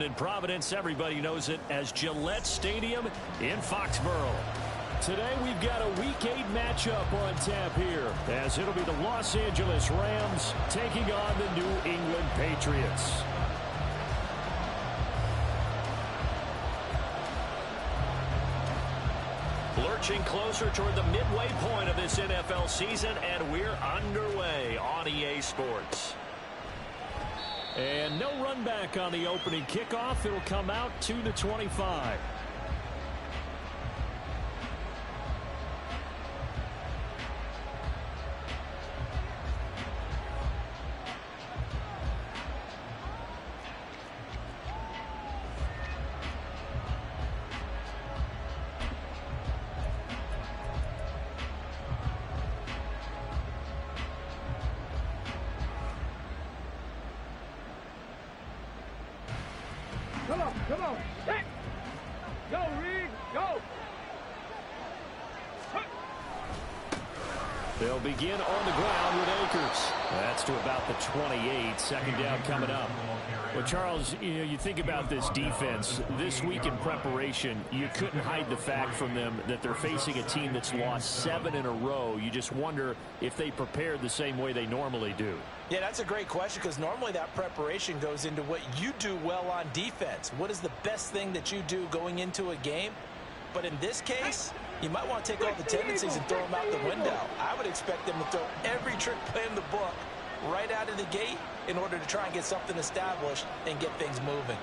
In Providence, everybody knows it as Gillette Stadium in Foxborough. Today, we've got a Week 8 matchup on tap here, as it'll be the Los Angeles Rams taking on the New England Patriots. Lurching closer toward the midway point of this NFL season, and we're underway on EA Sports. And no run back on the opening kickoff. It'll come out to the 25. Come on. Hey. Go, Reed. Go. They'll begin on the ground with Akers. That's to about the 28. Second down coming up. Well, Charles, you think about this defense. This week in preparation, you couldn't hide the fact from them that they're facing a team that's lost 7 in a row. You just wonder if they prepared the same way they normally do. Yeah, that's a great question, because normally that preparation goes into what you do well on defense. What is the best thing that you do going into a game? But in this case, you might want to take all the tendencies and throw them out the window. I would expect them to throw every trick play in the book right out of the gate in order to try and get something established and get things moving.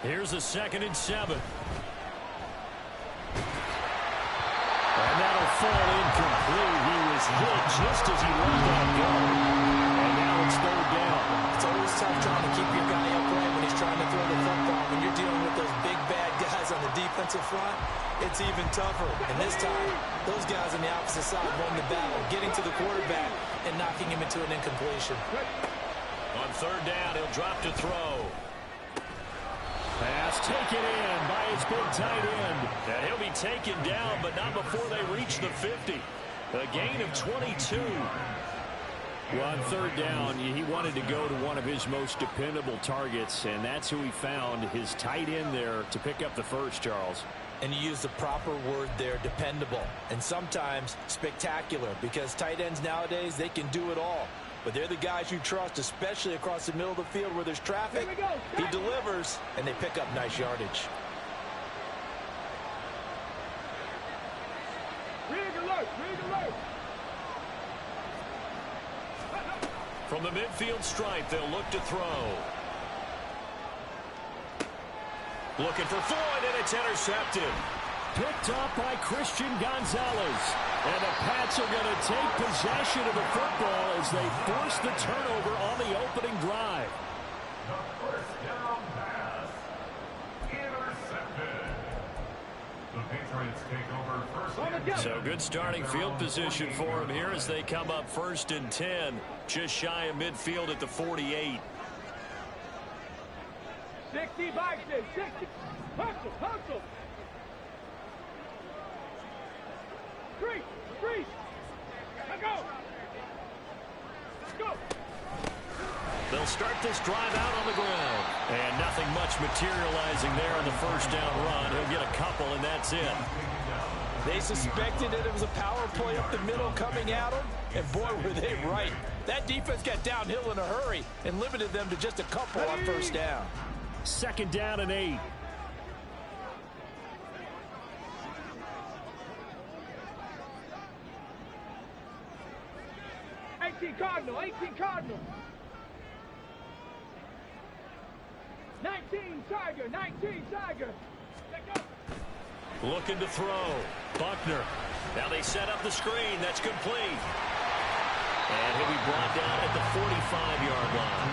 Here's a 2nd and 7. And that'll fall incomplete. He was hit just as he let that go. And now it's 3rd down. It's always tough trying to keep your guy upright when he's trying to throw the football. When you're dealing with those big, bad guys on the defensive front, it's even tougher. And this time, those guys on the opposite side won the battle, getting to the quarterback and knocking him into an incompletion. On 3rd down, he'll drop to throw. Pass taken in by his big tight end. And he'll be taken down, but not before they reach the 50. A gain of 22. Well, on 3rd down, he wanted to go to one of his most dependable targets, and that's who he found, his tight end there, to pick up the first, Charles. And you use the proper word there, dependable, and sometimes spectacular, because tight ends nowadays, they can do it all. But they're the guys you trust, especially across the middle of the field where there's traffic. He delivers, and they pick up nice yardage. From the midfield stripe, they'll look to throw. Looking for Floyd, and it's intercepted. Picked up by Christian Gonzalez. And the Pats are going to take possession of the football as they force the turnover on the opening drive. The 1st down pass. Intercepted. The Patriots take over 1st and 10. So good starting field position for them here as they come up 1st and 10. Just shy of midfield at the 48. 60 back there. 60. Hustle. 3. Go. They'll start this drive out on the ground. And nothing much materializing there on the 1st down run. He'll get a couple, and that's it. They suspected that it was a power play up the middle coming at them, and boy, were they right. That defense got downhill in a hurry and limited them to just a couple on 1st down. 2nd down and 8. Cardinal. 19 Tiger. Looking to throw. Buckner. Now they set up the screen. That's complete. And he'll be brought down at the 45-yard line.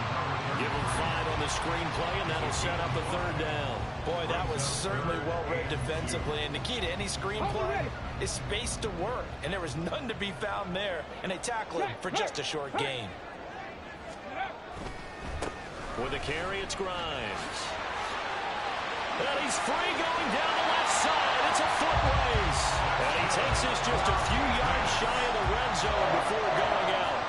Give him 5 on the screenplay, and that'll set up a 3rd down. Boy, that was certainly well-read defensively. And the key to any screenplay is space to work. And there was none to be found there. And they tackle him for just a short gain. With a carry, it's Grimes. And he's free going down the left side. It's a foot race. And he takes this just a few yards shy of the red zone before going out.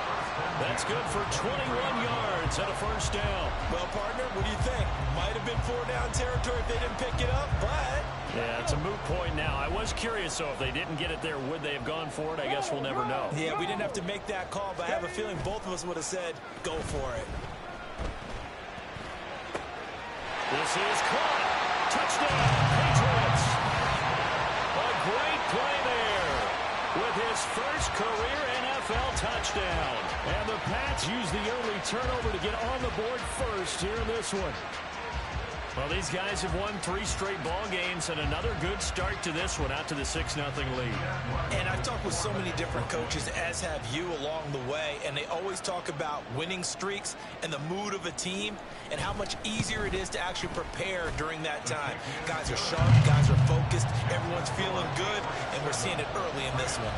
That's good for 21 yards and a first down. Well, partner, what do you think? Might have been 4-down territory if they didn't pick it up, but... Yeah, it's a moot point now. I was curious, so if they didn't get it there, would they have gone for it? I guess we'll never know. Yeah, we didn't have to make that call, but I have a feeling both of us would have said, go for it. This is caught. Touchdown, Patriots. A great play there with his first career NFL touchdown. And the Pats use the early turnover to get on the board first here in this one. Well, these guys have won 3 straight ball games and another good start to this one out to the 6-0 lead. And I've talked with so many different coaches, as have you along the way, and they always talk about winning streaks and the mood of a team and how much easier it is to actually prepare during that time. Guys are sharp, guys are focused, everyone's feeling good, and we're seeing it early in this one.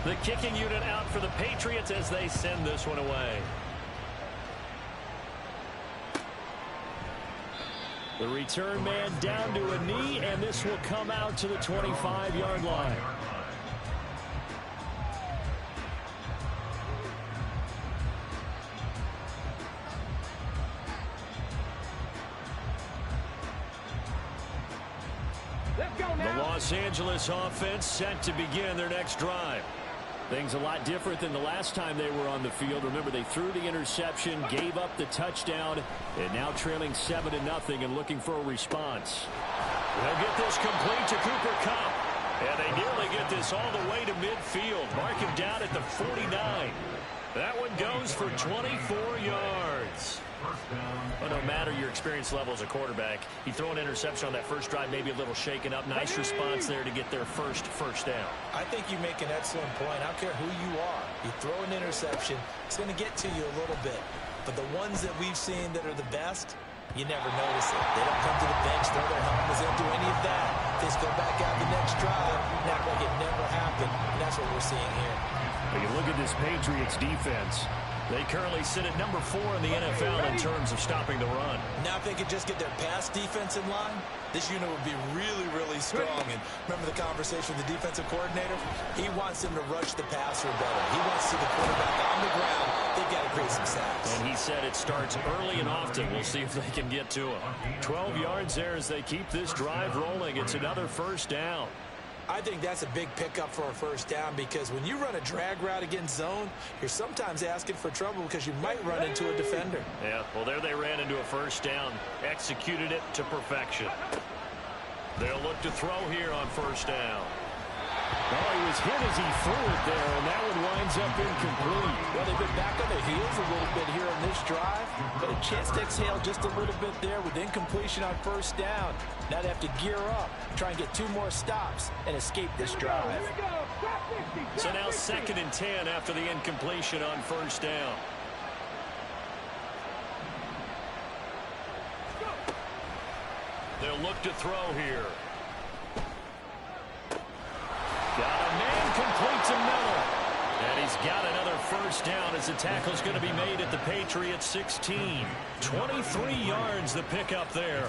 The kicking unit out for the Patriots as they send this one away. The return man down to a knee, and this will come out to the 25-yard line. The Los Angeles offense set to begin their next drive. Things a lot different than the last time they were on the field. Remember, they threw the interception, gave up the touchdown, and now trailing 7-0 and looking for a response. They'll get this complete to Cooper Kupp. And they nearly get this all the way to midfield. Mark him down at the 49. That one goes for 24 yards. Well, no matter your experience level as a quarterback, you throw an interception on that first drive, maybe a little shaken up. Nice response there to get their first down. I think you make an excellent point. I don't care who you are. You throw an interception, it's going to get to you a little bit. But the ones that we've seen that are the best, you never notice it. They don't come to the bench, throw their helmets, they don't do any of that. They just go back out the next drive and act like it never happened. And that's what we're seeing here. When you look at this Patriots defense, they currently sit at number 4 in the NFL in terms of stopping the run. Now if they could just get their pass defense in line, this unit would be really, really strong. And remember the conversation with the defensive coordinator? He wants them to rush the passer better. He wants to see the quarterback on the ground. They've got to create some sacks. And he said it starts early and often. We'll see if they can get to him. 12 yards there as they keep this drive rolling. It's another first down. I think that's a big pickup for a first down because when you run a drag route against zone, you're sometimes asking for trouble because you might run into a defender. Yeah, well, there they ran into a first down, executed it to perfection. They'll look to throw here on first down. Oh, he was hit as he threw it there, and that one winds up incomplete. Well, they've been back on their heels a little bit here on this drive, but a chance to exhale just a little bit there with incompletion on first down. Now they have to gear up, try and get 2 more stops, and escape this drive. So now 2nd and 10 after the incompletion on first down. They'll look to throw here. Got a man complete to Miller. And he's got another first down as the tackle's going to be made at the Patriots 16. 23 yards the pickup there.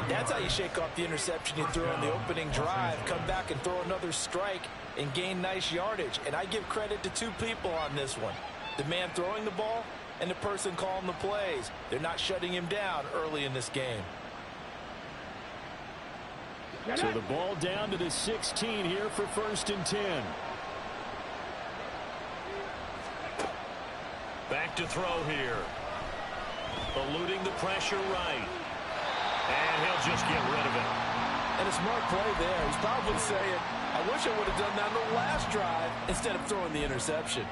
That's how you shake off the interception you threw on the opening drive. Come back and throw another strike and gain nice yardage. And I give credit to 2 people on this one. The man throwing the ball and the person calling the plays. They're not shutting him down early in this game. So the ball down to the 16 here for 1st and 10. Back to throw here. Eluding the pressure right. And he'll just get rid of it. And a smart play there. He's probably saying, I wish I would have done that on the last drive instead of throwing the interception.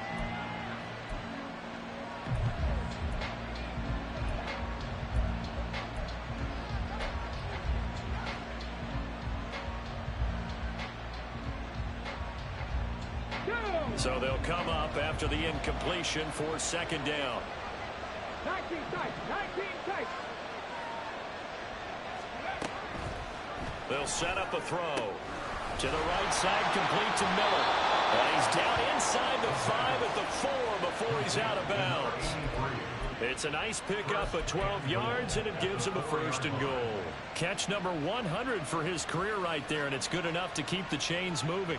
So they'll come up after the incompletion for 2nd down. 19 tight, 19 tight. They'll set up a throw. To the right side, complete to Miller. And he's down inside the 5 at the 4 before he's out of bounds. It's a nice pickup of 12 yards, and it gives him a 1st and goal. Catch number 100 for his career right there, and it's good enough to keep the chains moving.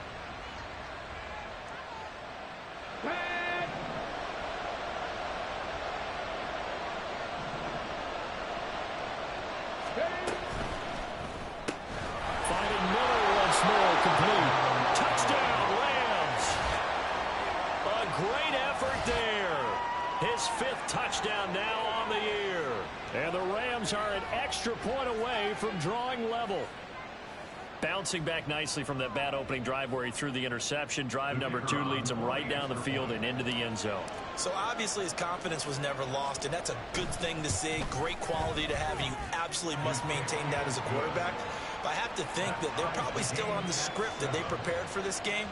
Finding Miller once more, complete. Touchdown, Rams. A great effort there. His 5th touchdown now on the year. And the Rams are an extra point away from drawing level. Bouncing back nicely from that bad opening drive where he threw the interception. Drive number 2 leads him right down the field and into the end zone. So obviously his confidence was never lost, and that's a good thing to see. Great quality to have. You absolutely must maintain that as a quarterback. But I have to think that they're probably still on the script that they prepared for this game.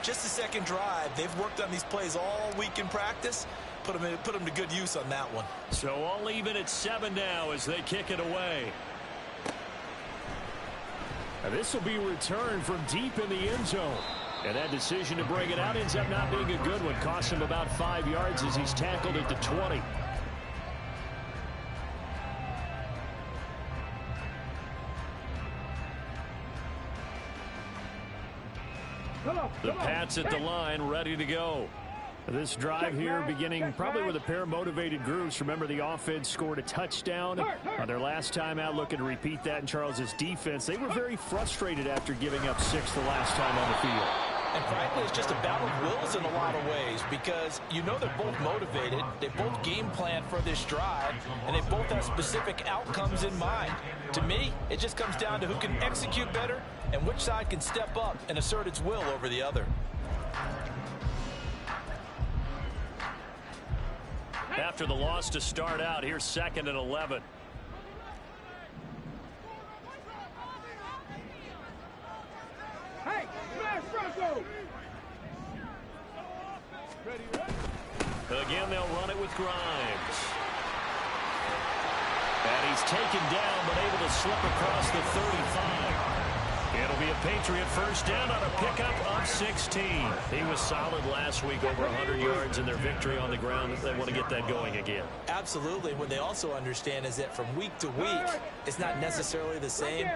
Just the second drive. They've worked on these plays all week in practice. Put them to good use on that one. So all even at 7 now as they kick it away. And this will be returned from deep in the end zone. And that decision to bring it out ends up not being a good one. Costs him about 5 yards as he's tackled at the 20. The Pats at the line, ready to go. This drive here beginning probably with a pair of motivated groups. Remember, the offense scored a touchdown on their last time out, looking to repeat that in Charles's defense. They were very frustrated after giving up 6 the last time on the field. And frankly, it's just a battle of wills in a lot of ways because you know they're both motivated. They both game plan for this drive, and they both have specific outcomes in mind. To me, it just comes down to who can execute better and which side can step up and assert its will over the other. After the loss to start out, here's 2nd and 11. Hey, smash Bronco! Again, they'll run it with Grimes. And he's taken down, but able to slip across the 35. It'll be a Patriot 1st down on a pickup of 16. He was solid last week, over 100 yards in their victory on the ground. They want to get that going again. Absolutely. What they also understand is that from week to week, it's not necessarily the same,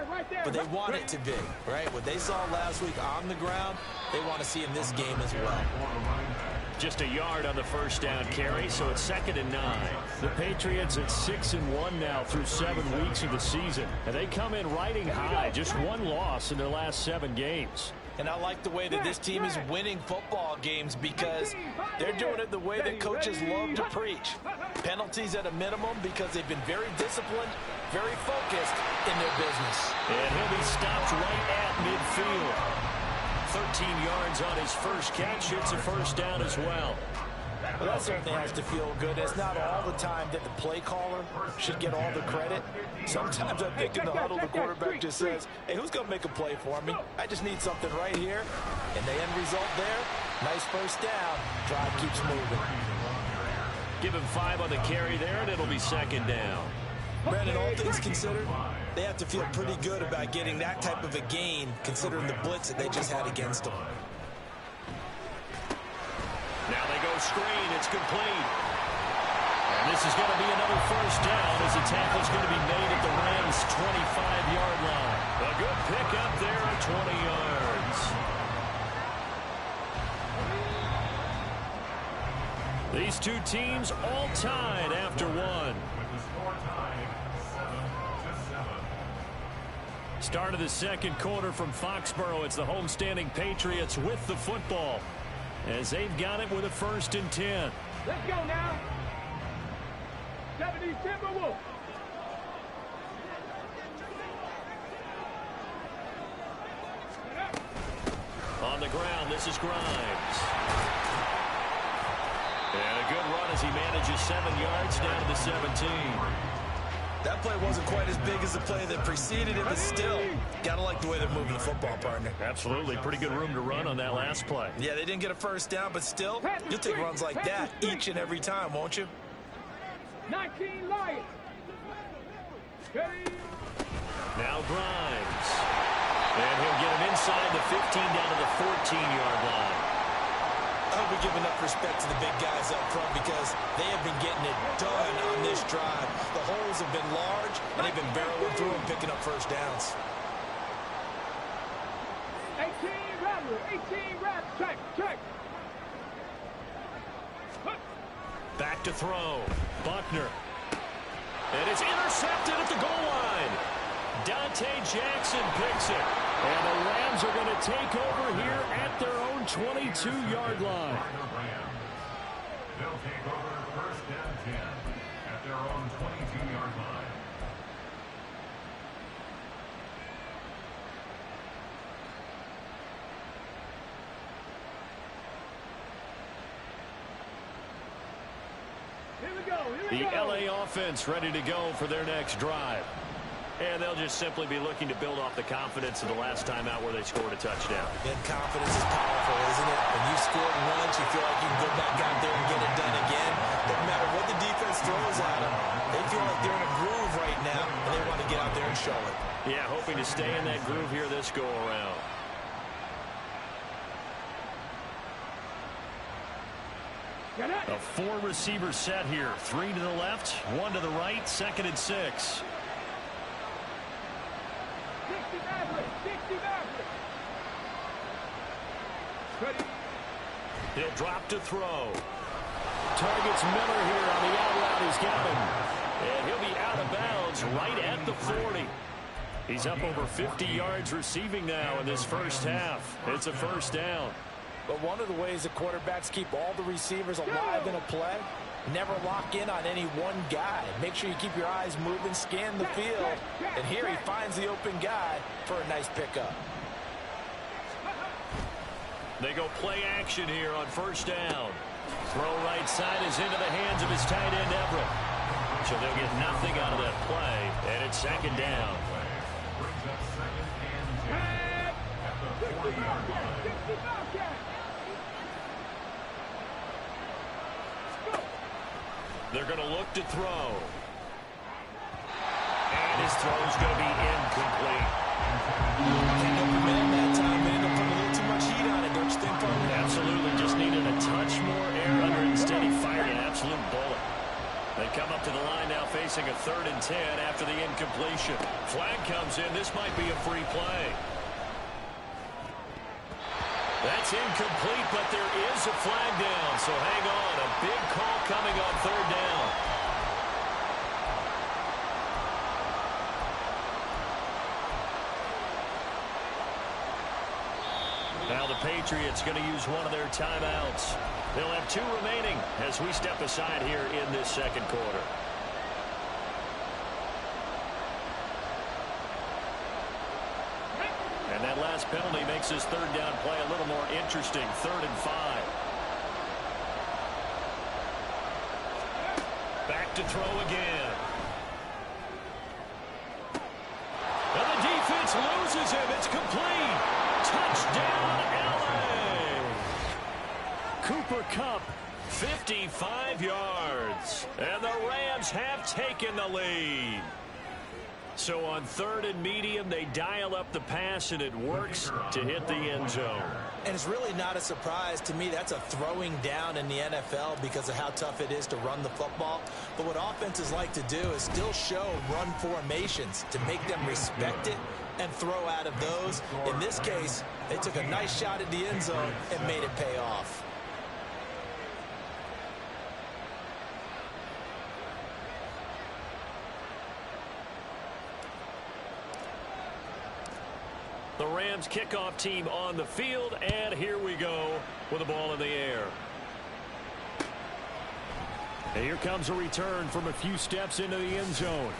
but they want it to be, right? What they saw last week on the ground, they want to see in this game as well. Just a yard on the 1st down carry, so it's 2nd and 9. The Patriots at 6-1 now through 7 weeks of the season. And they come in riding high, just 1 loss in their last 7 games. And I like the way that this team is winning football games because they're doing it the way that coaches love to preach. Penalties at a minimum because they've been very disciplined, very focused in their business. And he'll be stopped right at midfield. 13 yards on his first catch. It's a 1st down as well. Well, that certainly has to feel good. It's not all the time that the play caller should get all the credit. Sometimes I think in the huddle, the quarterback just says, hey, who's going to make a play for me? I just need something right here. And the end result there, nice 1st down. Drive keeps moving. Give him 5 on the carry there, and it'll be 2nd down. Brandon, all things considered, they have to feel pretty good about getting that type of a gain, considering the blitz that they just had against them. Now they go screen. It's complete. And this is going to be another 1st down as the tackle's going to be made at the Rams' 25-yard line. A good pickup there at 20 yards. These two teams all tied after 1. Start of the 2nd quarter from Foxborough. It's the homestanding Patriots with the football as they've got it with a 1st and 10. Let's go now. 70 Timberwolves. On the ground, this is Grimes. And a good run as he manages 7 yards down to the 17. That play wasn't quite as big as the play that preceded it, but still, gotta like the way they're moving the football, partner. Absolutely. Pretty good room to run on that last play. Yeah, they didn't get a 1st down, but still, you'll take runs like that each and every time, won't you? 19 Lions. Now Grimes. And he'll get him inside the 15 down to the 14-yard line. I hope we give enough respect to the big guys up front because they have been getting it done on this drive. The holes have been large, and they've been barreling through and picking up first downs. 18 Rattler, 18 Rat, check, check. Back to throw. Buckner. And it's intercepted at the goal line. Dante Jackson picks it. And the Rams are going to take over here at their own 22-yard line. They'll take over first and 10 at their own 22-yard line. The LA offense ready to go for their next drive. And they'll just simply be looking to build off the confidence of the last time out where they scored a touchdown. And confidence is powerful, isn't it? When you scored once, you feel like you can go back out there and get it done again. Doesn't matter what the defense throws at them. They feel like they're in a groove right now, and they want to get out there and show it. Yeah, hoping to stay in that groove here this go-around. A four-receiver set here. 3 to the left, 1 to the right, 2nd and 6. 60 Maverick, 60 Maverick. Ready. He'll drop to throw. Targets Miller here on the out route. He's got him. And he'll be out of bounds right at the 40. He's up over 50 yards receiving now in this first half. It's a first down. But one of the ways that quarterbacks keep all the receivers alive in a play, never lock in on any one guy. Make sure you keep your eyes moving, scan the field. And here he finds the open guy for a nice pickup. They go play action here on first down. Throw right side is into the hands of his tight end, Everett. So they'll get nothing out of that play, and it's 2nd down. Brings up 2nd and 10 at the 40-yard line. They're going to look to throw. And his throw's going to be incomplete. Can't overman that time, man. They'll put a little too much heat on it, don't you think, Bobby? Absolutely. Just needed a touch more air under it. Instead, he fired an absolute bullet. They come up to the line now facing a 3rd and 10 after the incompletion. Flag comes in. This might be a free play. That's incomplete, but there is a flag down, so hang on. A big call coming on 3rd down. Now the Patriots going to use one of their timeouts. They'll have 2 remaining as we step aside here in this 2nd quarter. And that last penalty makes this 3rd down play a little more interesting. 3rd and 5. Back to throw again. And the defense loses him. It's complete. Touchdown, LA. Cooper Kupp, 55 yards. And the Rams have taken the lead. So on 3rd and medium, they dial up the pass, and it works to hit the end zone. And it's really not a surprise to me. That's a throwing down in the NFL because of how tough it is to run the football. But what offenses like to do is still show run formations to make them respect it and throw out of those. In this case, they took a nice shot at the end zone and made it pay off. The Rams kickoff team on the field, and here we go with the ball in the air. And here comes a return from a few steps into the end zone.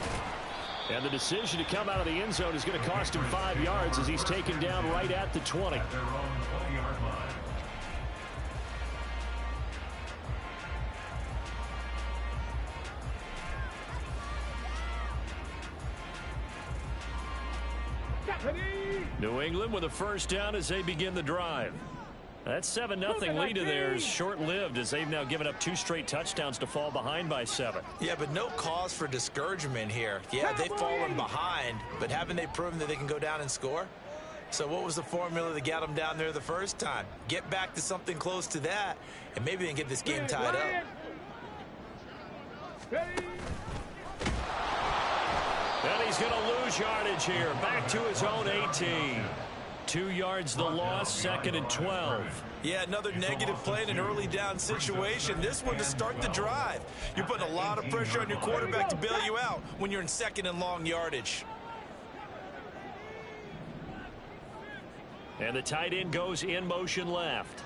And the decision to come out of the end zone is going to cost him 5 yards as he's taken down right at the 20. At their own 20-yard line. New England with a first down as they begin the drive. That 7-0 lead of theirs short-lived as they've now given up 2 straight touchdowns to fall behind by 7. Yeah, but no cause for discouragement here. Yeah, they've fallen behind, but haven't they proven that they can go down and score? So what was the formula that got them down there the first time? Get back to something close to that, and maybe they can get this game tied up. And he's going to lose yardage here. Back to his own 18. 2 yards the loss, 2nd and 12. Yeah, another negative play in an early down situation. This one to start the drive. You're putting a lot of pressure on your quarterback to bail you out when you're in 2nd and long yardage. And the tight end goes in motion left.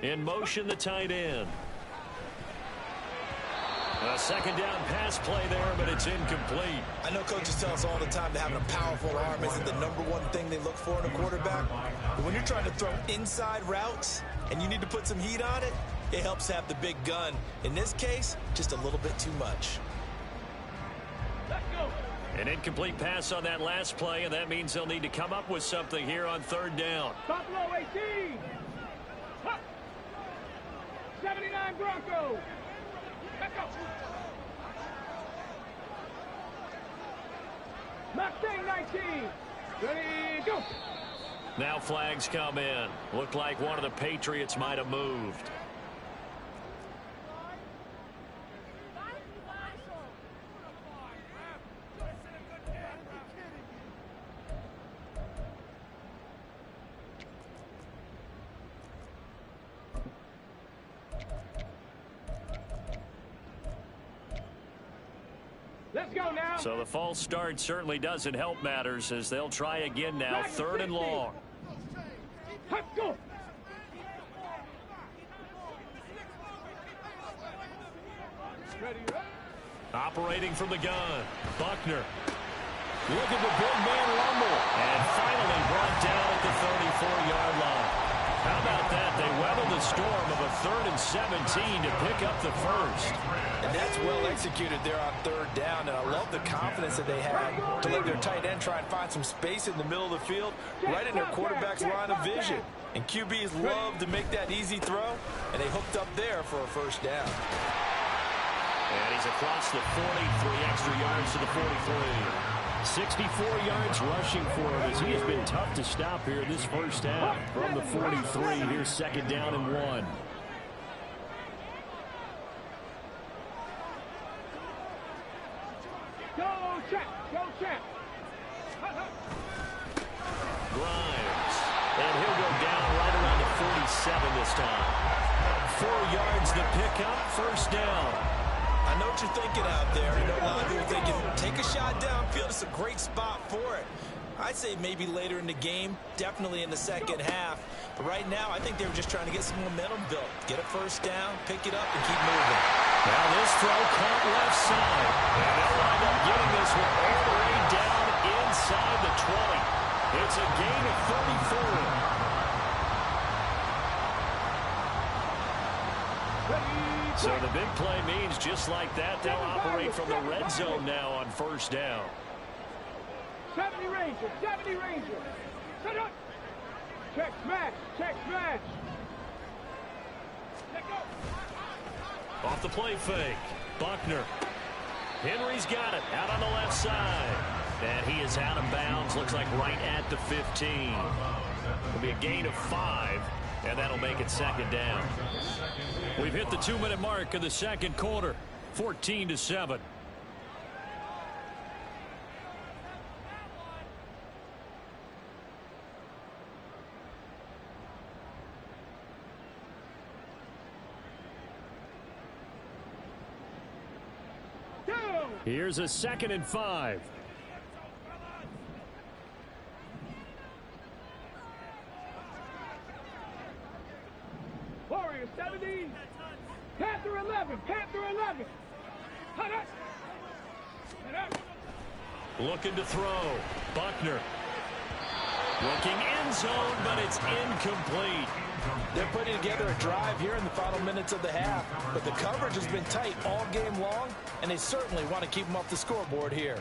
In motion, the tight end. A 2nd down pass play there, but it's incomplete. I know coaches tell us all the time that having a powerful arm isn't the #1 thing they look for in a quarterback. But when you're trying to throw inside routes and you need to put some heat on it, it helps have the big gun. In this case, just a little bit too much. Let's go. An incomplete pass on that last play, and that means they'll need to come up with something here on 3rd down. Buffalo 18. 79 Broncos. Let's go. Mustang 19. Ready, go. Now flags come in. Looked like one of the Patriots might have moved. Let's go now. So the false start certainly doesn't help matters as they'll try again now, 3rd and long. Let's go. Ready, Operating from the gun, Buckner. Look at the big man rumble. And finally brought down at the 34-yard line. How about that? They weathered the storm of a 3rd and 17 to pick up the first. And that's well executed there on 3rd down. And I love the confidence that they had to let their tight end try and find some space in the middle of the field, right in their quarterback's line of vision. And QBs love to make that easy throw, and they hooked up there for a 1st down. And he's across the 40, 3 extra yards to the 43. 64 yards rushing for him as he has been tough to stop here this 1st half. From the 43, here's 2nd down and 1. go, check, go, check. Grimes. And he'll go down right around the 47 this time. 4 yards the pickup, 1st down. I know what you're thinking out there. You know, a lot of people are thinking, take a shot downfield. It's a great spot for it. I'd say maybe later in the game, definitely in the 2nd half. But right now, I think they were just trying to get some momentum built. Get a 1st down, pick it up, and keep moving. Now this throw caught left side. And they'll wind up getting this one all the way down inside the 20. It's a gain of 34. So the big play means just like that, they'll operate from the red zone now on 1st down. 70 Rangers, 70 Rangers. Set up. Check smash, check smash. Let go. Off the play fake, Buckner. Henry's got it out on the left side. And he is out of bounds, looks like right at the 15. It'll be a gain of 5, and that'll make it 2nd down. We've hit the 2-minute mark of the 2nd quarter, 14-7. Here's a 2nd and 5. Warriors 70. Panther 11. Panther 11. Looking to throw. Buckner. Looking end zone, but it's incomplete. They're putting together a drive here in the final minutes of the half, but the coverage has been tight all game long, and they certainly want to keep them off the scoreboard here.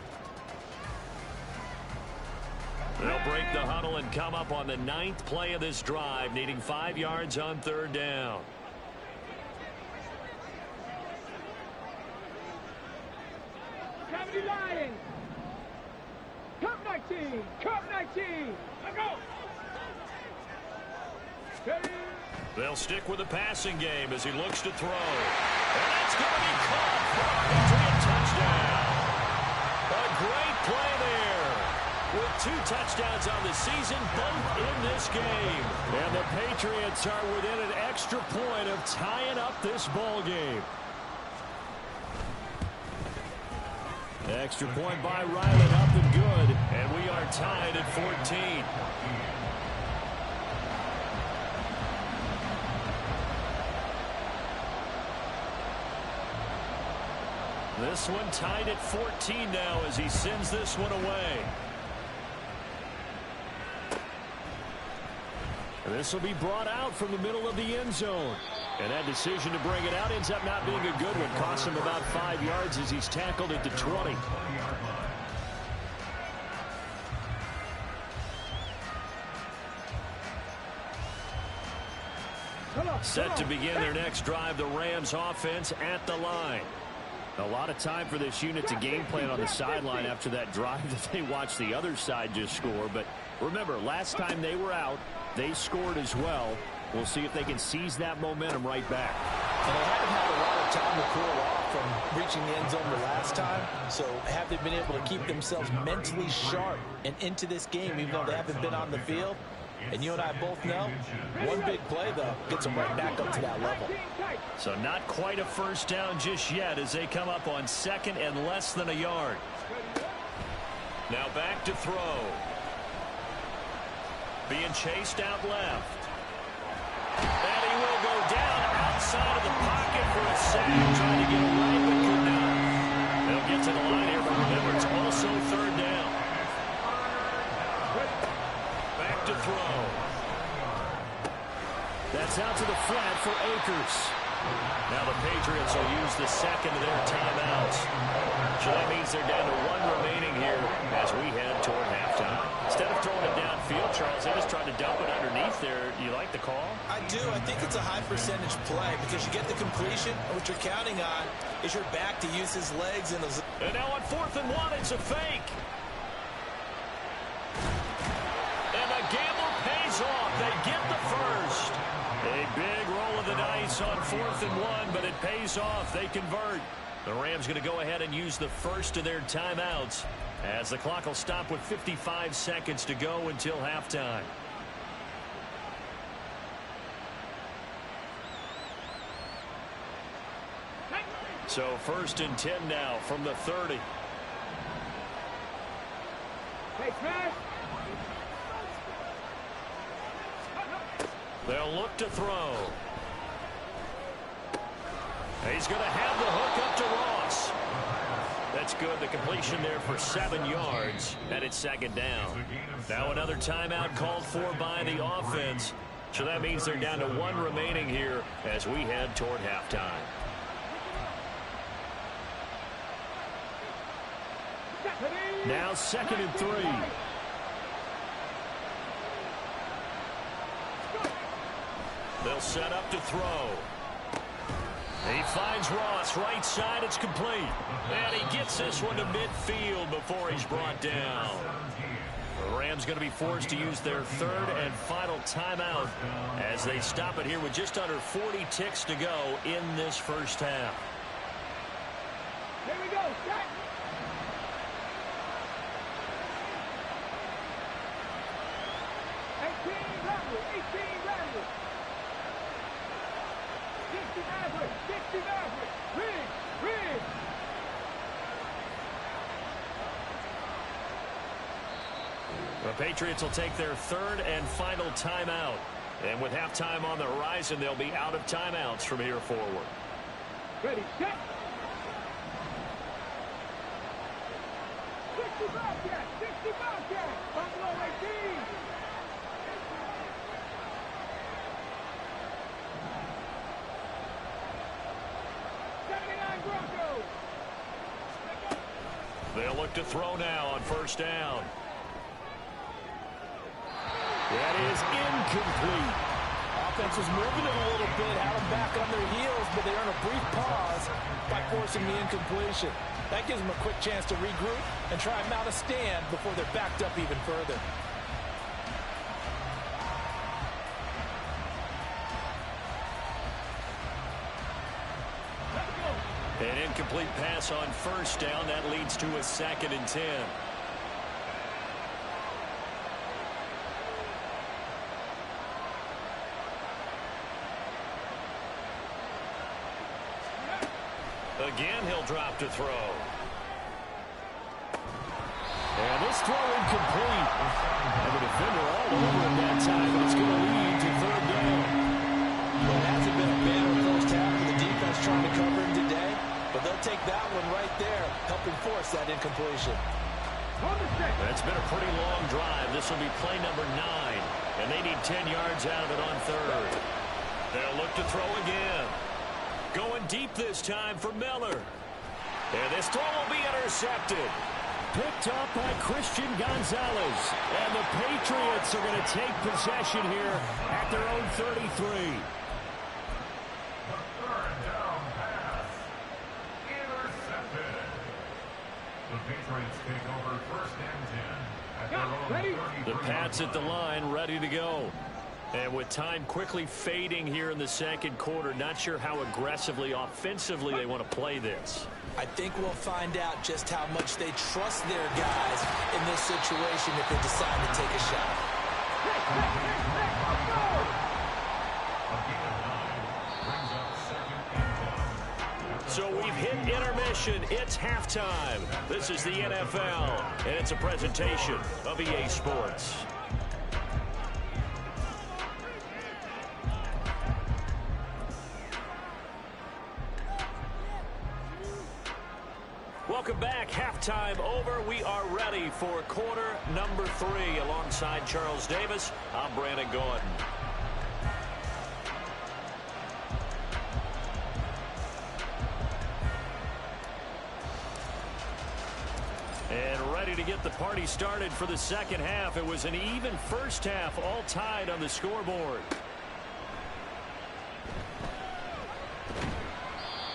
They'll break the huddle and come up on the 9th play of this drive, needing 5 yards on 3rd down. Lions. Cup 19. Cup 19. Let go. Steady. They'll stick with the passing game as he looks to throw. And that's going to be caught for a Patriot touchdown. A great play there. With 2 touchdowns on the season, both in this game. And the Patriots are within an extra point of tying up this ball game. Extra point by Ryland, up and good. And we are tied at 14. This one tied at 14 now as he sends this one away. This will be brought out from the middle of the end zone. And that decision to bring it out ends up not being a good one. Costs him about 5 yards as he's tackled at the 20. Set to begin their next drive, the Rams offense at the line. A lot of time for this unit to game plan on the sideline after that drive that they watched the other side just score. But remember, last time they were out, they scored as well. We'll see if they can seize that momentum right back. And they haven't had a lot of time to cool off from reaching the end zone the last time. So have they been able to keep themselves mentally sharp and into this game, even though they haven't been on the field? And you and I both know, one big play, though, gets them right back up to that level. So not quite a first down just yet as they come up on 2nd and less than a yard. Now back to throw. Being chased out left. And he will go down outside of the pocket for a sack. Trying to get away, but could not. They'll get to the line here, but remember, it's also 3rd down. Back to throw. That's out to the flat for Akers. Now the Patriots will use the 2nd of their timeouts. So that means they're down to 1 remaining here as we head toward halftime. Instead of throwing it downfield, Charles, they just tried to dump it underneath there. Do you like the call? I do. I think it's a high percentage play because you get the completion. And what you're counting on is your back to use his legs. And now on 4th and 1, it's a fake. And the gamble pays off. They get the first. A big roll of the dice on 4th and 1, but it pays off. They convert. The Rams going to go ahead and use the first of their timeouts as the clock will stop with 55 seconds to go until halftime. So 1st and 10 now from the 30. Hey, smash. They'll look to throw. He's going to have the hook up to Ross. That's good. The completion there for 7 yards. And it's 2nd down. Now another timeout called for by the offense. So that means they're down to 1 remaining here as we head toward halftime. Now 2nd and 3. They'll set up to throw. He finds Ross right side. It's complete. And he gets this one to midfield before he's brought down. The Rams going to be forced to use their 3rd and final timeout as they stop it here with just under 40 ticks to go in this first half. Here we go. Set. The Patriots will take their 3rd and final timeout. And with halftime on the horizon, they'll be out of timeouts from here forward. Ready, set. 60 Bobcats, 60 Bobcats. Buffalo 18. They'll look to throw now on 1st down. That is incomplete. offense was moving it a little bit, had them back on their heels, but they earn a brief pause by forcing the incompletion. That gives them a quick chance to regroup and try and mount a stand before they're backed up even further. An incomplete pass on first down. That leads to a 2nd and 10. Again, he'll drop to throw. And this throw incomplete. And the defender all over at that time, but it's going to lead to 3rd down. Well, it hasn't been a banner first half for the defense trying to cover him today, but they'll take that one right there, helping force that incompletion. It's been a pretty long drive. This will be play number 9, and they need 10 yards out of it on 3rd. They'll look to throw again. Going deep this time for Miller. And this throw will be intercepted. Picked up by Christian Gonzalez. And the Patriots are going to take possession here at their own 33. The 3rd down pass. Intercepted. The Patriots take over 1st and 10 at their own 33. The Pats at the line, ready to go. And with time quickly fading here in the 2nd quarter, not sure how aggressively, offensively they want to play this. I think we'll find out just how much they trust their guys in this situation if they decide to take a shot. So we've hit intermission. It's halftime. This is the NFL, and it's a presentation of EA Sports. Welcome back. Halftime over. We are ready for quarter number 3. Alongside Charles Davis, I'm Brandon Gordon. And ready to get the party started for the 2nd half. It was an even first half, all tied on the scoreboard.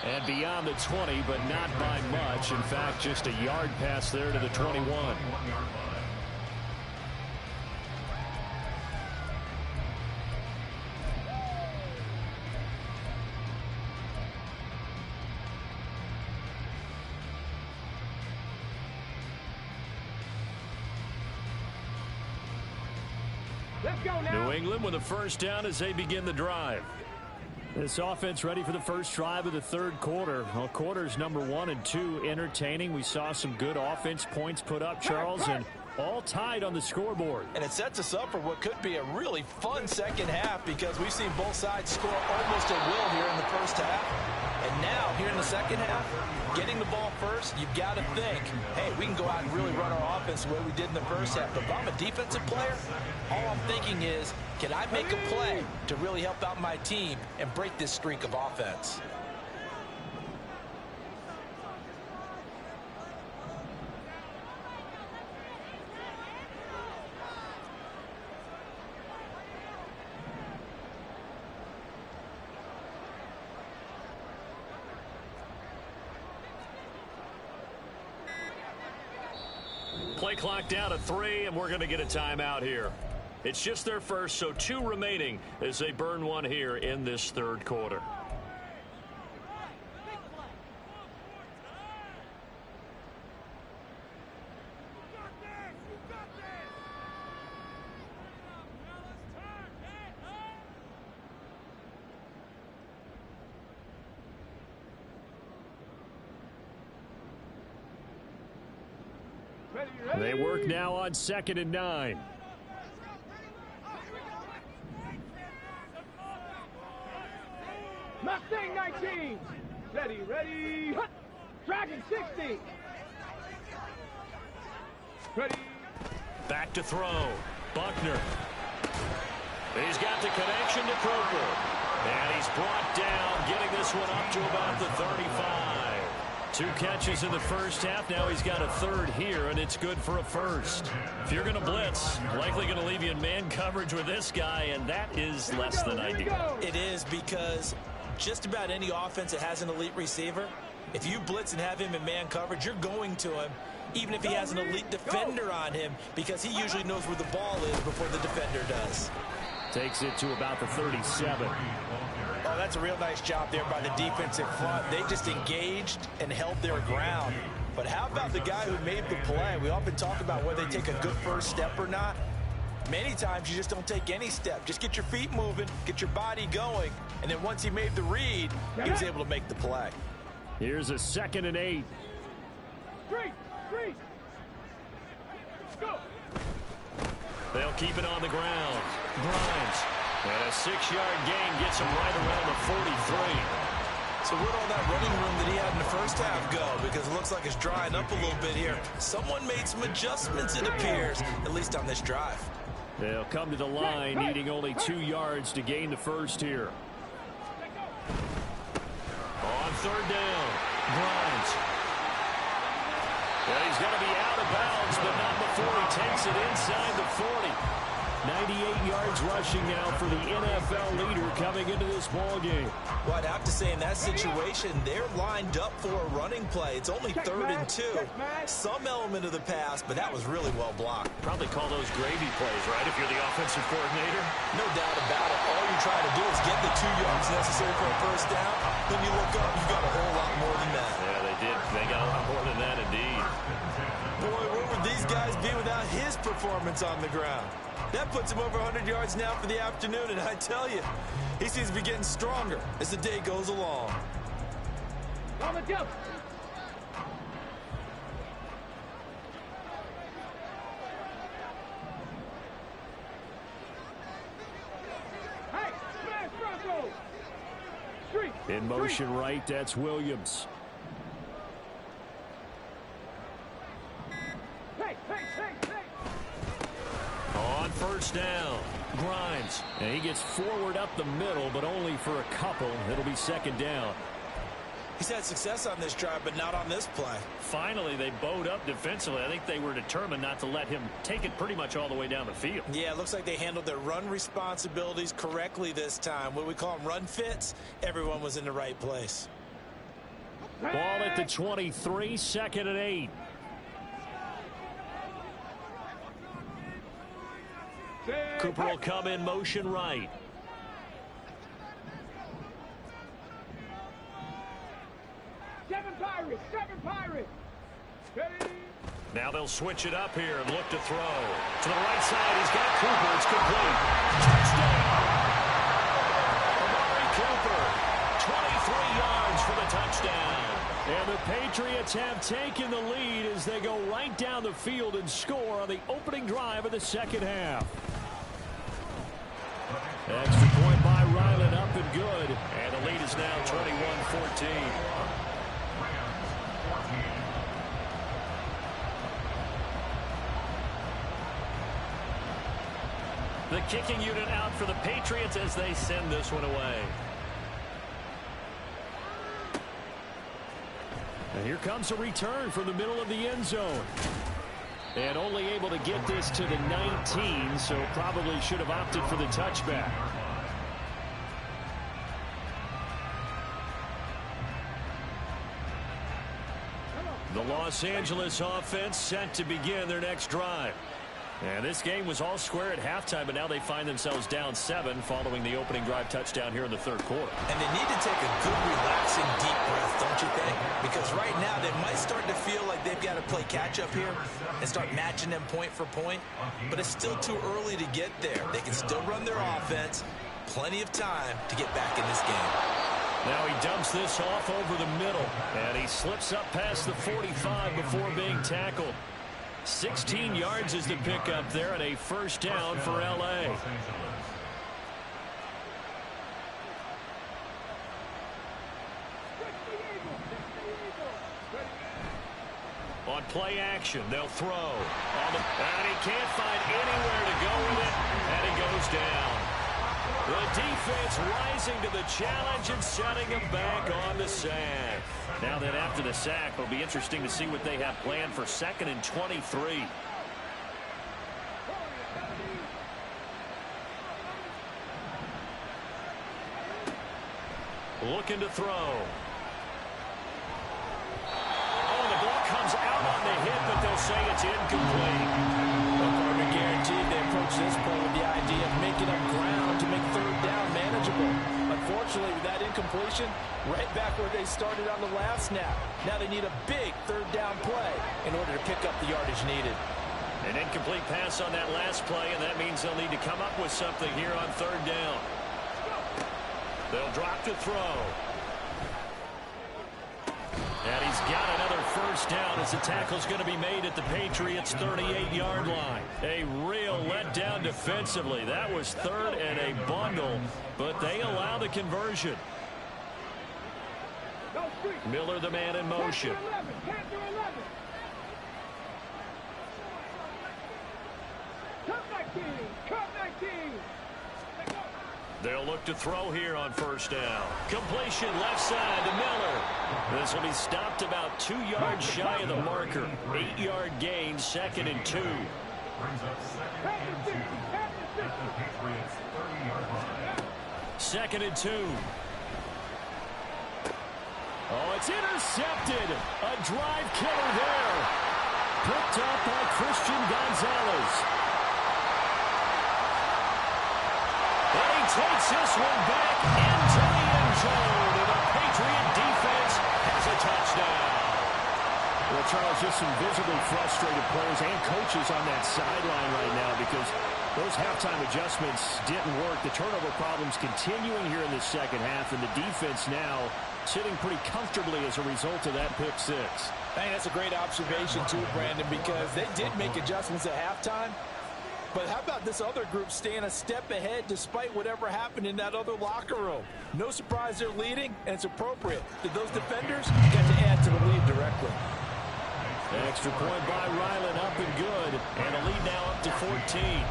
And beyond the 20, but not by much. In fact, just a yard pass there to the 21. Let's go now. New England with a first down as they begin the drive. This offense ready for the first drive of the 3rd quarter. Well, quarters number 1 and 2 entertaining. We saw some good offense points put up, Charles, and all tied on the scoreboard. And it sets us up for what could be a really fun 2nd half because we've seen both sides score almost at will here in the first half. And now, here in the 2nd half, getting the ball first, you've got to think, hey, we can go out and really run our offense the way we did in the first half. But if I'm a defensive player, all I'm thinking is, can I make a play to really help out my team and break this streak of offense? Play clock down to 3, and we're going to get a timeout here. It's just their first, so 2 remaining as they burn one here in this 3rd quarter. They work now on 2nd and 9. Mustang 19. Ready, ready. Hut. Dragon 60. Ready. Back to throw. Buckner. He's got the connection to Cooper. And he's brought down, getting this one up to about the 35. 2 catches in the first half. Now he's got a third here, and it's good for a first. If you're going to blitz, likely going to leave you in man coverage with this guy, and that is less than ideal. It is, because just about any offense that has an elite receiver, if you blitz and have him in man coverage, you're going to him, even if he has an elite defender on him, because he usually knows where the ball is before the defender does. Takes it to about the 37. Oh, that's a real nice job there by the defensive front. They just engaged and held their ground. But how about the guy who made the play? We often talk about whether they take a good first step or not. Many times you just don't take any step. Just get your feet moving, get your body going, and then once he made the read, he was able to make the play. Here's a 2nd and 8. Three. Go. They'll keep it on the ground. Grimes. And a 6-yard gain gets him right around the 43. So where'd all that running room that he had in the first half go? Because it looks like it's drying up a little bit here. Someone made some adjustments, it appears, at least on this drive. They'll come to the line, needing only 2 yards to gain the first here. On 3rd down, Grimes. Well, he's going to be out of bounds, but not before he takes it inside the 40. 98 yards rushing now for the NFL leader coming into this ballgame. Well, I'd have to say in that situation, they're lined up for a running play. It's only 3rd and 2. Some element of the pass, but that was really well blocked. Probably call those gravy plays, right, if you're the offensive coordinator? No doubt about it. All you're trying to do is get the 2 yards necessary for a first down. Then you look up, you got a whole lot more than that. Yeah, they did. They got a lot more than that, indeed. Boy, where would these guys be without his performance on the ground? That puts him over 100 yards now for the afternoon, and I tell you, he seems to be getting stronger as the day goes along. On the jump. Hey, smash Bronco. Street. In motion right, that's Williams. Hey. On 1st down, Grimes. And he gets forward up the middle, but only for a couple. It'll be 2nd down. He's had success on this drive, but not on this play. Finally, they bowed up defensively. I think they were determined not to let him take it pretty much all the way down the field. Yeah, it looks like they handled their run responsibilities correctly this time. What we call them run fits, everyone was in the right place. Ball at the 23, 2nd and 8. Cooper will come in motion right. Seven Pirates. Now they'll switch it up here and look to throw. To the right side, he's got Cooper. It's complete. Touchdown! Amari Cooper, 23 yards for the touchdown. And the Patriots have taken the lead as they go right down the field and score on the opening drive of the 2nd half. Extra point by Ryland, up and good. And the lead is now 21-14. The kicking unit out for the Patriots as they send this one away. And here comes a return from the middle of the end zone. And only able to get this to the 19, so probably should have opted for the touchback. The Los Angeles offense set to begin their next drive. And this game was all square at halftime, but now they find themselves down 7 following the opening drive touchdown here in the 3rd quarter. And they need to take a good, relaxing, deep breath, don't you think? Because right now they might start to feel like they've got to play catch-up here and start matching them point for point. But it's still too early to get there. They can still run their offense. Plenty of time to get back in this game. Now he dumps this off over the middle. And he slips up past the 45 before being tackled. 16 yards is the pickup there, and a first down for L.A. On play action, they'll throw. And he can't find anywhere to go with it, and he goes down. The defense rising to the challenge and setting him back on the sack. Now then, after the sack, it'll be interesting to see what they have planned for 2nd and 23. Looking to throw. Oh, the ball comes out on the hit, but they'll say it's incomplete. Well, guaranteed they approach this play with the idea of making up ground to make 3rd down manageable. Unfortunately, with that incompletion, right back where they started on the last snap. Now they need a big 3rd down play in order to pick up the yardage needed. An incomplete pass on that last play, and that means they'll need to come up with something here on 3rd down. They'll drop to throw. And he's got another 1st down as the tackle's going to be made at the Patriots' 38-yard line. A real letdown defensively. That was 3rd and a bundle, but they allow the conversion. Miller, the man in motion. They'll look to throw here on 1st down. Completion left side to Miller. This will be stopped about 2 yards shy of the marker. 8-yard gain, 2nd and 2. Brings up 2nd and 2 at the Patriots' 30-yard line. 2nd and 2. Oh, it's intercepted. A drive killer there. Picked up by Christian Gonzalez. And he takes this one back into the end zone. And the Patriot defense has a touchdown. Well, Charles, just some visibly frustrated players and coaches on that sideline right now because those halftime adjustments didn't work. The turnover problems continuing here in the 2nd half, and the defense now sitting pretty comfortably as a result of that pick 6. I think that's a great observation, too, Brandon, because they did make adjustments at halftime. But how about this other group staying a step ahead despite whatever happened in that other locker room? No surprise they're leading, and it's appropriate that those defenders get to add to the lead directly. Extra point by Ryland, up and good. And a lead now up to 14.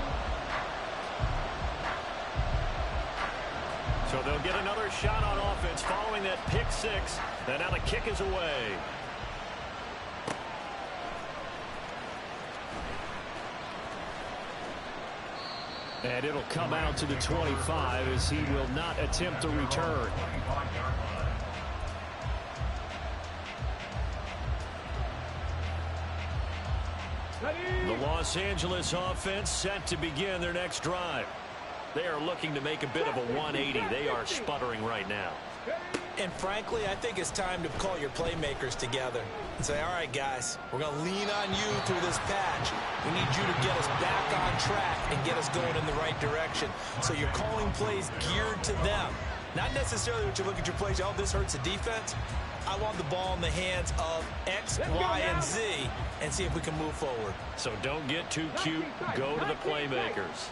So they'll get another shot on offense following that pick 6. And now the kick is away. And it'll come out to the 25 as he will not attempt a return. The Los Angeles offense set to begin their next drive. They are looking to make a bit of a 180. They are sputtering right now. And frankly, I think it's time to call your playmakers together and say, all right, guys, we're going to lean on you through this patch. We need you to get us back on track and get us going in the right direction. So you're calling plays geared to them. Not necessarily what you look at your plays, oh, this hurts the defense. I want the ball in the hands of X, Y, and Z and see if we can move forward. So don't get too cute. Go to the playmakers.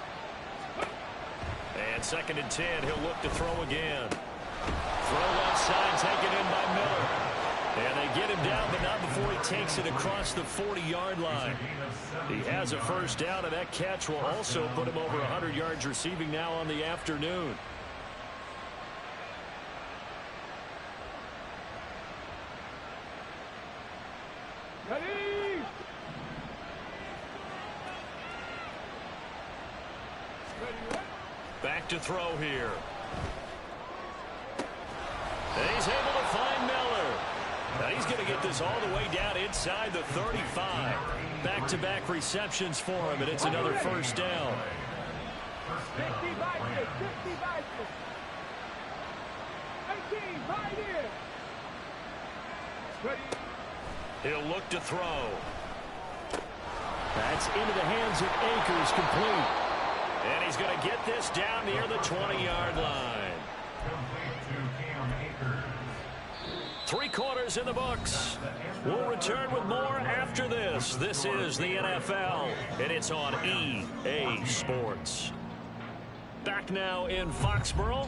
And 2nd and 10, he'll look to throw again. Throw left side, taken in by Miller. And they get him down, but not before he takes it across the 40-yard line. He has a 1st down, and that catch will also put him over 100 yards receiving now on the afternoon. Ready? Back to throw here. And he's able to find Miller. Now he's going to get this all the way down inside the 35. Back-to-back receptions for him, and it's another 1st down. 50 by 6, 50 by 6. 18, right in. Ready? He'll look to throw. That's into the hands of Akers, complete. And he's going to get this down near the 20-yard line. 3 quarters in the books. We'll return with more after this. This is the NFL, and it's on EA Sports. Back now in Foxborough.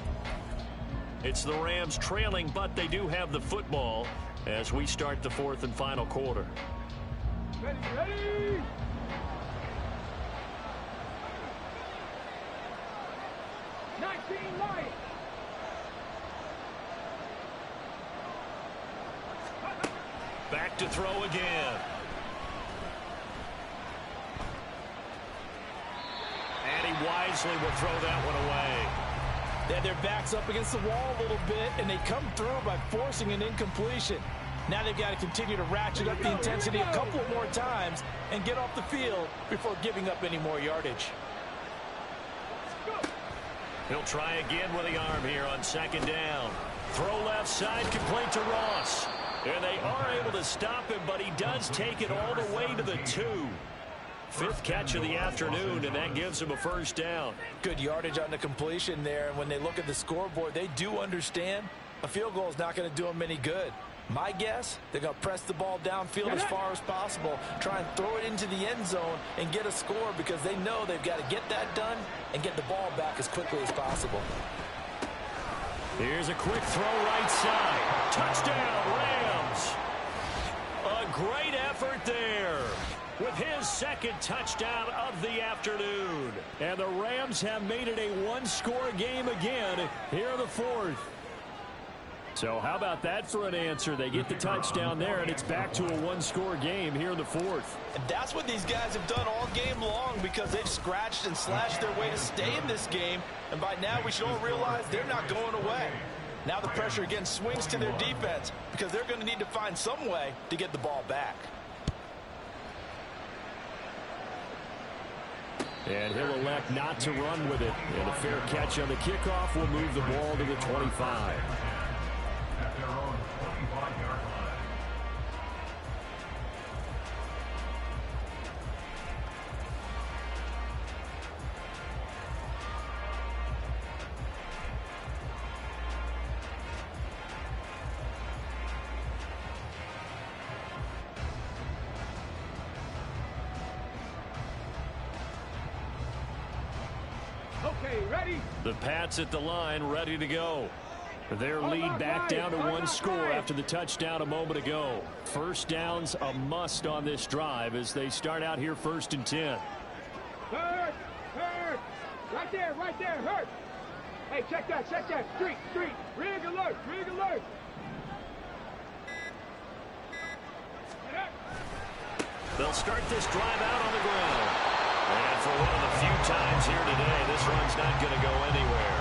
It's the Rams trailing, but they do have the football as we start the 4th and final quarter. Ready, ready. Lions. Back to throw again. And he wisely will throw that one away. They had their backs up against the wall a little bit, and they come through by forcing an incompletion. Now they've got to continue to ratchet up the intensity a couple more times and get off the field before giving up any more yardage. He'll try again with the arm here on second down. Throw left side, complete to Ross. And they are able to stop him, but he does take it all the way to the 2. Fifth catch of the afternoon, and that gives him a first down. Good yardage on the completion there, and when they look at the scoreboard, they do understand a field goal is not going to do them any good. My guess, they're going to press the ball downfield as far as possible, try and throw it into the end zone and get a score because they know they've got to get that done and get the ball back as quickly as possible. Here's a quick throw right side. Touchdown, Rams. A great effort there with his second touchdown of the afternoon. And the Rams have made it a one-score game again here in the fourth. So how about that for an answer? They get the touchdown there, and it's back to a one-score game here in the fourth. And that's what these guys have done all game long because they've scratched and slashed their way to stay in this game. And by now, we should all realize they're not going away. Now the pressure again swings to their defense because they're going to need to find some way to get the ball back. And he'll elect not to run with it. And a fair catch on the kickoff will move the ball to the 25. At their own 25-yard line. Okay, ready? The Pats at the line, ready to go. Their lead back down to one score after the touchdown a moment ago. First down's a must on this drive as they start out here 1st and 10. Hurt! Right there, hurt! Hey, check that, street! Rig alert! They'll start this drive out on the ground. And for one of the few times here today, this run's not going to go anywhere.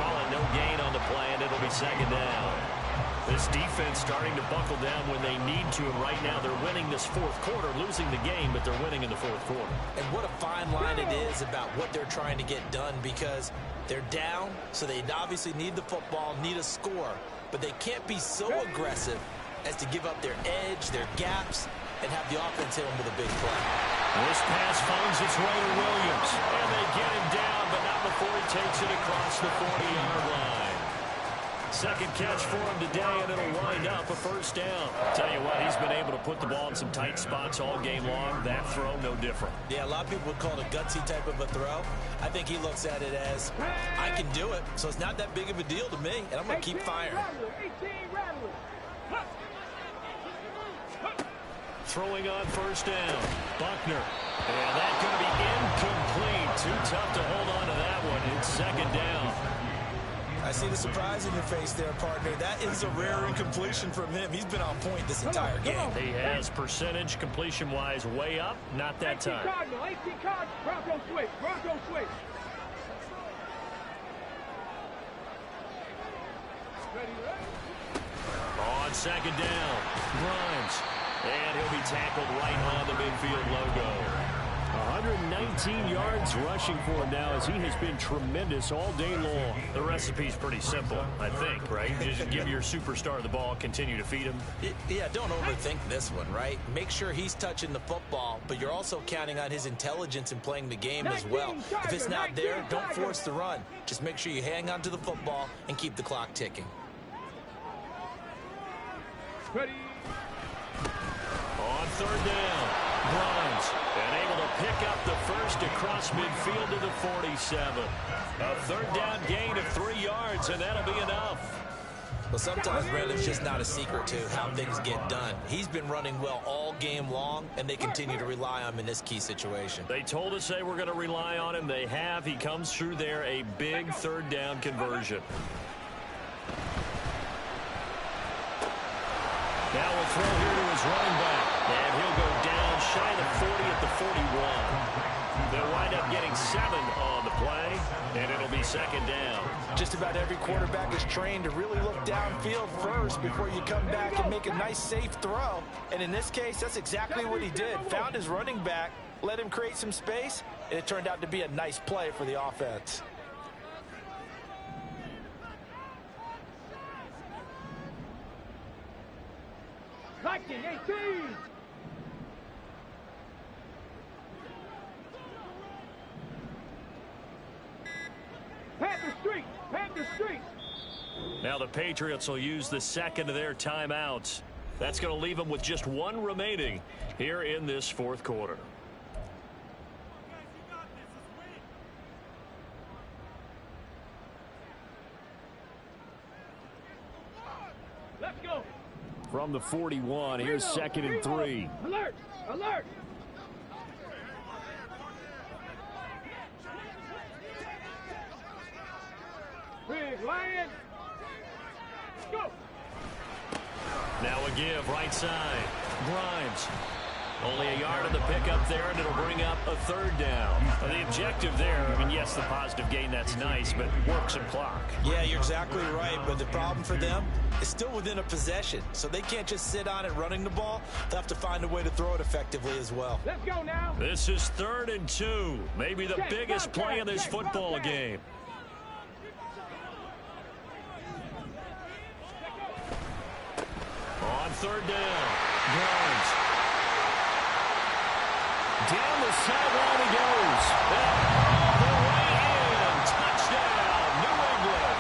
Calling no gain on the play, and it'll be second down. This defense starting to buckle down when they need to, and right now they're winning this fourth quarter, losing the game, but they're winning in the fourth quarter. And what a fine line it is about what they're trying to get done because they're down, so they obviously need the football, need a score, but they can't be so aggressive as to give up their edge, their gaps, and have the offense hit them with a big play. This pass finds its way to Williams, and they get him down, but not before he takes it across the 40-yard line. Second catch for him today, and it'll wind up a first down. Tell you what, he's been able to put the ball in some tight spots all game long. That throw, no different. Yeah, a lot of people would call it a gutsy type of a throw. I think he looks at it as, I can do it, so it's not that big of a deal to me, and I'm going to keep firing. 18 Rattler. Throwing on first down. Buckner. And that's going to be incomplete. Too tough to hold on to that one. It's second down. I see the surprise in your face there, partner. That is a rare incompletion from him. He's been on point this entire game. He has percentage completion-wise way up. Not that time. 18 Cardinal. Bronco switch. Ready? On second down. Grimes. And he'll be tackled right on the midfield logo. 119 yards rushing for him now as he has been tremendous all day long. The recipe's pretty simple, I think, right? You just give your superstar the ball, continue to feed him. Yeah, don't overthink this one, right? Make sure he's touching the football, but you're also counting on his intelligence in playing the game as well. If it's not there, don't force the run. Just make sure you hang on to the football and keep the clock ticking. Ready? On third down, Grimes, and able to pick up the first across midfield to the 47. A third down gain of 3 yards, and that'll be enough. Well, sometimes Brandon's just not a secret to how things get done. He's been running well all game long, and they continue to rely on him in this key situation. They told us they were going to rely on him. They have. He comes through there, a big third down conversion. Now we'll throw here to his running back. And he'll go down shy of the 40 at the 41. They'll wind up getting 7 on the play, and it'll be second down. Just about every quarterback is trained to really look downfield first before you come back and make a nice, safe throw. And in this case, that's exactly what he did. Found his running back, let him create some space, and it turned out to be a nice play for the offense. Lightning 18. Panther Street. Panther Street. Now the Patriots will use the second of their timeouts. That's going to leave them with just 1 remaining here in this fourth quarter. Let's go. From the 41, here's second and 3. Alert! Alert! Big Lion! Go! Now a give, right side. Grimes. Only a yard on the pickup there, and it'll bring up a third down. The objective there, I mean, yes, the positive gain, that's nice, but work some clock. Yeah, you're exactly right, but the problem for them is still within a possession, so they can't just sit on it running the ball. They'll have to find a way to throw it effectively as well. Let's go now. This is 3rd and 2, maybe the biggest play in this football game. On 3rd down, Grimes. Down the sideline he goes. All the way in. Touchdown, New England.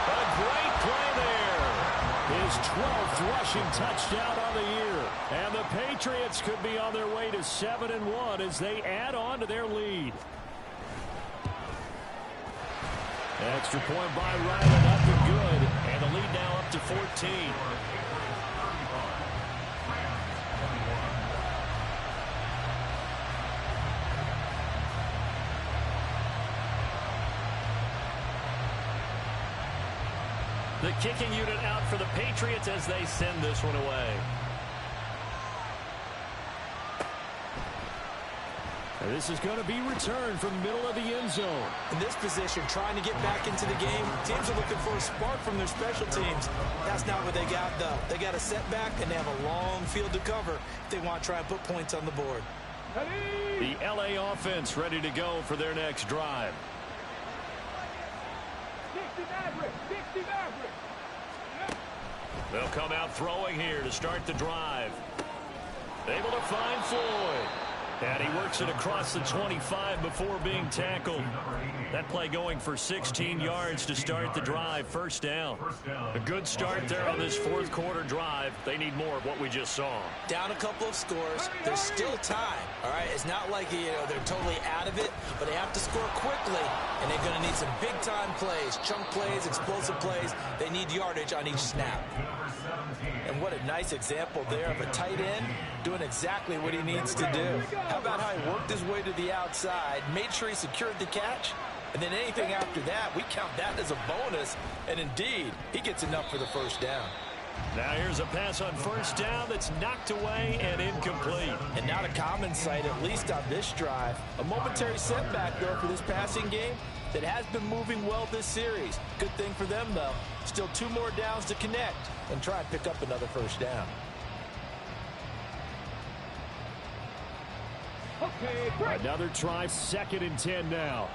A great play there. His 12th rushing touchdown on the year. And the Patriots could be on their way to 7-1 as they add on to their lead. Extra point by Ryland, up and good. And the lead now up to 14. The kicking unit out for the Patriots as they send this one away. And this is going to be returned from the middle of the end zone. In this position, trying to get back into the game, teams are looking for a spark from their special teams. That's not what they got, though. They got a setback, and they have a long field to cover if they want to try and put points on the board. The LA offense ready to go for their next drive. 60 Maverick. 60 Maverick. They'll come out throwing here to start the drive. Able to find Floyd. And he works it across the 25 before being tackled. That play going for 16 yards to start the drive. First down. A good start there on this fourth quarter drive. They need more of what we just saw. Down a couple of scores. There's still time. All right, it's not like they're totally out of it, but they have to score quickly, and they're going to need some big-time plays, chunk plays, explosive plays. They need yardage on each snap. And what a nice example there of a tight end doing exactly what he needs to do. How about how he worked his way to the outside, made sure he secured the catch, and then anything after that, we count that as a bonus. And indeed, he gets enough for the first down. Now here's a pass on first down that's knocked away and incomplete. And not a common sight, at least on this drive. A momentary setback, though, for this passing game that has been moving well this series. Good thing for them, though. Still 2 more downs to connect and try and pick up another first down. Okay, break. Another try, 2nd and 10 now.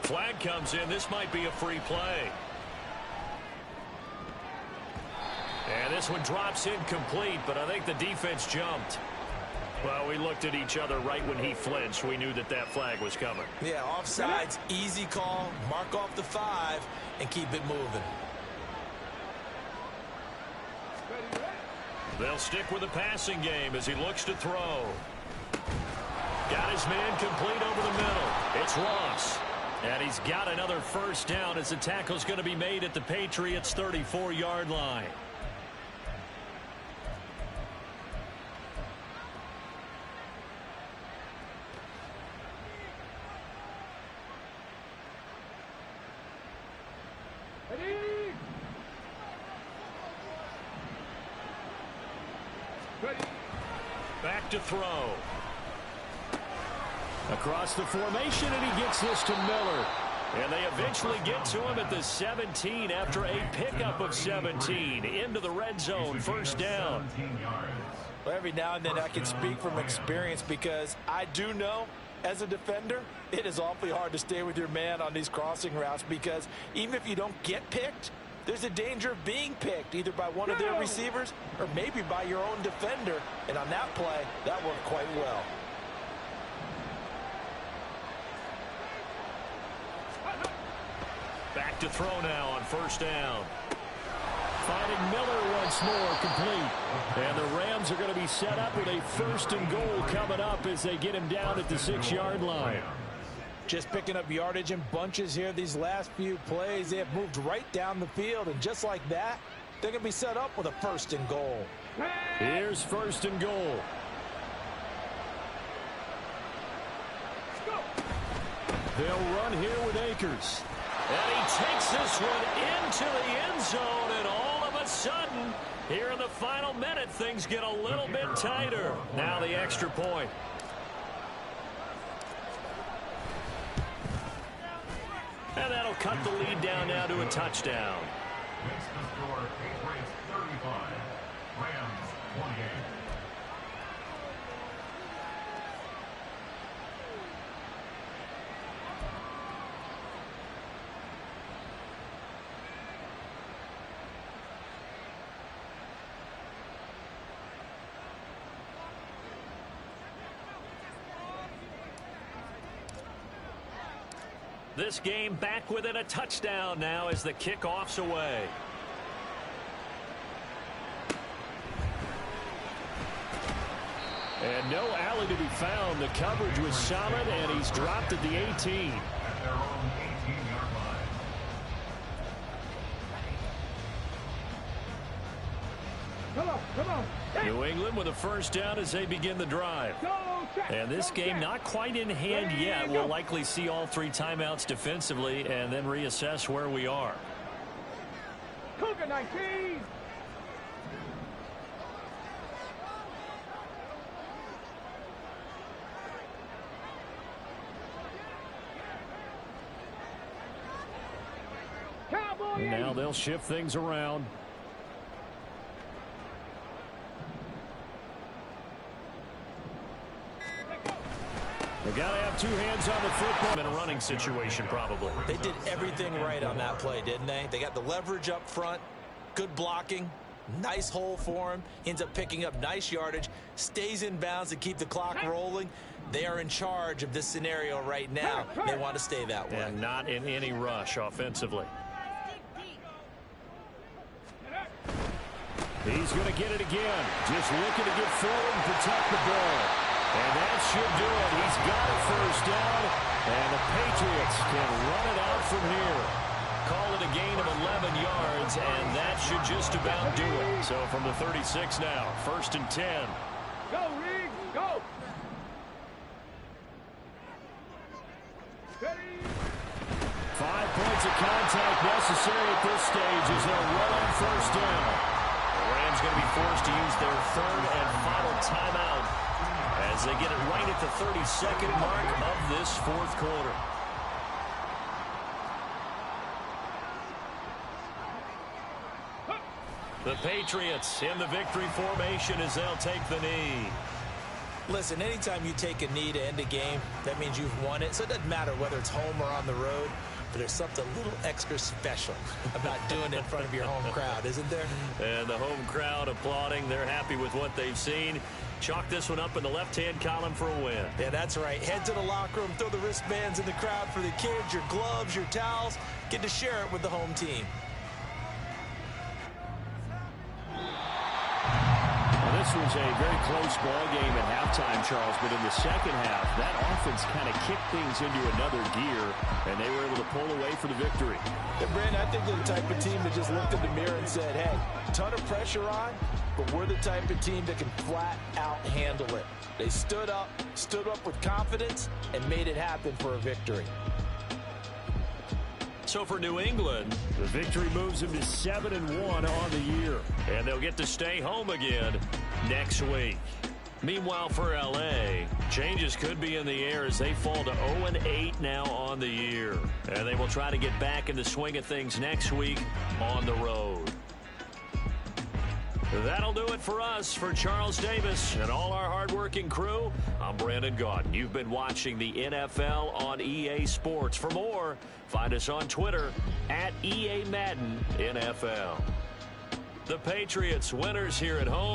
Flag comes in. This might be a free play. And this one drops incomplete, but I think the defense jumped. Well, we looked at each other right when he flinched. We knew that that flag was coming. Yeah, offsides, easy call, mark off the 5, and keep it moving. They'll stick with the passing game as he looks to throw. Got his man complete over the middle. It's Ross. And he's got another first down as the tackle's going to be made at the Patriots' 34-yard line. back to throw. Across the formation, and he gets this to Miller. And they eventually get to him at the 17 after a pickup of 17 into the red zone. First down. Well, every now and then I can speak from experience because I do know as a defender it is awfully hard to stay with your man on these crossing routes because even if you don't get picked, there's a danger of being picked either by one of their receivers or maybe by your own defender. And on that play, that worked quite well. Back to throw now on first down. Finding Miller once more, complete. And the Rams are going to be set up with a first and goal coming up as they get him down at the 6-yard line. Just picking up yardage in bunches here these last few plays. They have moved right down the field, and just like that, they're going to be set up with a first and goal. Here's first and goal. They'll run here with Akers. And he takes this one into the end zone, and all of a sudden, here in the final minute, things get a little bit tighter. Now the extra point. And that'll cut the lead down now to a touchdown. Makes the score Patriots 35, Rams 28. This game back within a touchdown now as the kickoff's away. And no alley to be found. The coverage was solid, and he's dropped at the 18. At their own 18-yard line. Come on. New England with a first down as they begin the drive. And this game not quite in hand yet. We'll likely see all 3 timeouts defensively and then reassess where we are. Cougar 19. Cowboy. Now they'll shift things around. They got to have 2 hands on the football in a running situation, probably. They did everything right on that play, didn't they? They got the leverage up front, good blocking, nice hole for him, ends up picking up nice yardage, stays in bounds to keep the clock rolling. They are in charge of this scenario right now. They want to stay that way. And not in any rush offensively. He's going to get it again. Just looking to get forward and protect the ball. And that should do it. He's got a first down, and the Patriots can run it out from here. Call it a gain of 11 yards, and that should just about do it. So from the 36 now, first and 10. Go, Riggs, go. Ready. 5 points of contact necessary at this stage as they'll run on first down. The Rams going to be forced to use their 3rd and final timeout as they get it right at the 32nd mark of this 4th quarter. The Patriots in the victory formation as they'll take the knee. Listen, anytime you take a knee to end a game, that means you've won it. So it doesn't matter whether it's home or on the road, but there's something a little extra special about doing it in front of your home crowd, isn't there? And the home crowd applauding. They're happy with what they've seen. Chalk this one up in the left-hand column for a win. Yeah, that's right. Head to the locker room, throw the wristbands in the crowd for the kids, your gloves, your towels. Get to share it with the home team. Well, this was a very close ball game at halftime, Charles, but in the second half, that offense kind of kicked things into another gear, and they were able to pull away for the victory. And Brandon, I think they're the type of team that just looked in the mirror and said, hey, ton of pressure on, but we're the type of team that can flat out handle it. They stood up with confidence, and made it happen for a victory. So for New England, the victory moves them to 7-1 on the year. And they'll get to stay home again next week. Meanwhile, for L.A., changes could be in the air as they fall to 0-8 now on the year. And they will try to get back in the swing of things next week on the road. That'll do it for us. For Charles Davis and all our hardworking crew, I'm Brandon Gaudin. You've been watching the NFL on EA Sports. For more, find us on Twitter @EA Madden NFL. The Patriots winners here at home.